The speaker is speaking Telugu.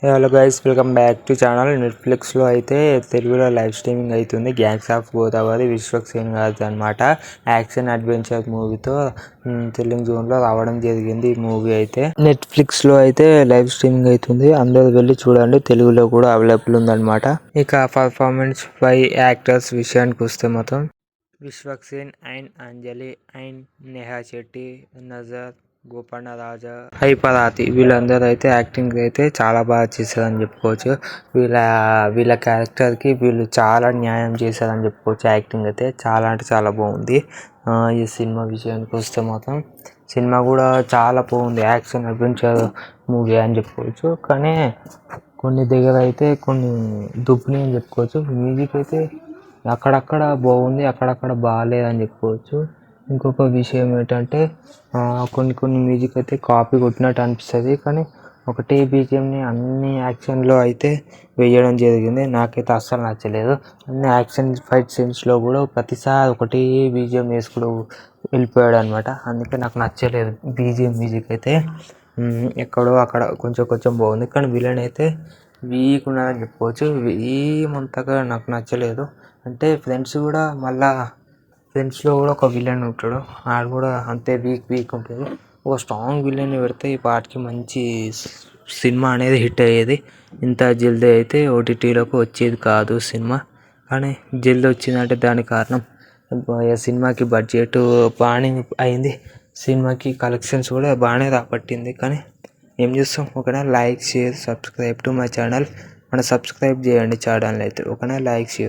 Hello guys, welcome back to channel. నెట్ఫ్లిక్స్లో అయితే తెలుగులో లైవ్ స్ట్రీమింగ్ అవుతుంది. గ్యాంగ్స్ ఆఫ్ గోదావరి విశ్వక్సేన్ గారిది అనమాట. యాక్షన్ అడ్వెంచర్ మూవీతో తెలుగు జోన్లో రావడం జరిగింది. ఈ మూవీ అయితే నెట్ఫ్లిక్స్లో అయితే లైవ్ స్ట్రీమింగ్ అవుతుంది. అందరూ వెళ్ళి చూడండి. తెలుగులో కూడా అవైలబుల్ ఉందన్నమాట. ఇక పర్ఫార్మెన్స్ బై యాక్టర్స్ విషయానికి వస్తే మొత్తం విశ్వక్సేన్ అండ్ అంజలి అండ్ నేహా శెట్టి, నజర్, గోపన్న రాజా, హైపరాతి వీళ్ళందరూ అయితే యాక్టింగ్ అయితే చాలా బాగా చేశారని చెప్పుకోవచ్చు. వీళ్ళ క్యారెక్టర్కి వీళ్ళు చాలా న్యాయం చేశారని చెప్పుకోవచ్చు. యాక్టింగ్ అయితే చాలా అంటే చాలా బాగుంది. ఈ సినిమా విషయానికి వస్తే మాత్రం సినిమా కూడా చాలా బాగుంది. యాక్షన్ అడ్వెంచర్ మూవీ అని చెప్పుకోవచ్చు. కానీ కొన్ని దగ్గర అయితే కొన్ని దుబ్బుని అని చెప్పుకోవచ్చు. మ్యూజిక్ అయితే అక్కడక్కడ బాగుంది, అక్కడక్కడ బాగాలేదని చెప్పుకోవచ్చు. ఇంకొక విషయం ఏంటంటే కొన్ని మ్యూజిక్ అయితే కాపీ కొట్టినట్టు అనిపిస్తుంది. కానీ ఒకటే బీజిఎంని అన్ని యాక్షన్లో అయితే వేయడం జరిగింది. నాకైతే అస్సలు నచ్చలేదు. అన్ని యాక్షన్ ఫైట్ సీన్స్లో కూడా ప్రతిసారి ఒకటే బీజిఎం వేసుకుని వెళ్ళిపోయాడు అనమాట. అందుకే నాకు నచ్చలేదు. బీజిఎం మ్యూజిక్ అయితే ఎక్కడో అక్కడ కొంచెం బాగుంది. కానీ విలన్ అయితే వీక్ ఉన్నారని చెప్పుకోవచ్చు. ఏమంతగా నాకు నచ్చలేదు. అంటే ఫ్రెండ్స్లో కూడా ఒక విలన్ ఉంటాడు. ఆడు కూడా అంతే వీక్ ఉంటుంది. ఒక స్ట్రాంగ్ విలన్ పెడితే ఈ పాటికి మంచి సినిమా అనేది హిట్ అయ్యేది. ఇంత జల్దీ అయితే ఓటీటీలోకి వచ్చేది కాదు సినిమా. కానీ జల్దీ వచ్చిందంటే దానికి కారణం సినిమాకి బడ్జెట్ బాగానే అయింది. సినిమాకి కలెక్షన్స్ కూడా బాగానే రాబట్టింది. కానీ ఏం చేస్తాం, ఒకనా like, share, subscribe to my channel. Subscribe చేయండి ఛానల్ అయితే. ఒకనా లైక్, షేర్.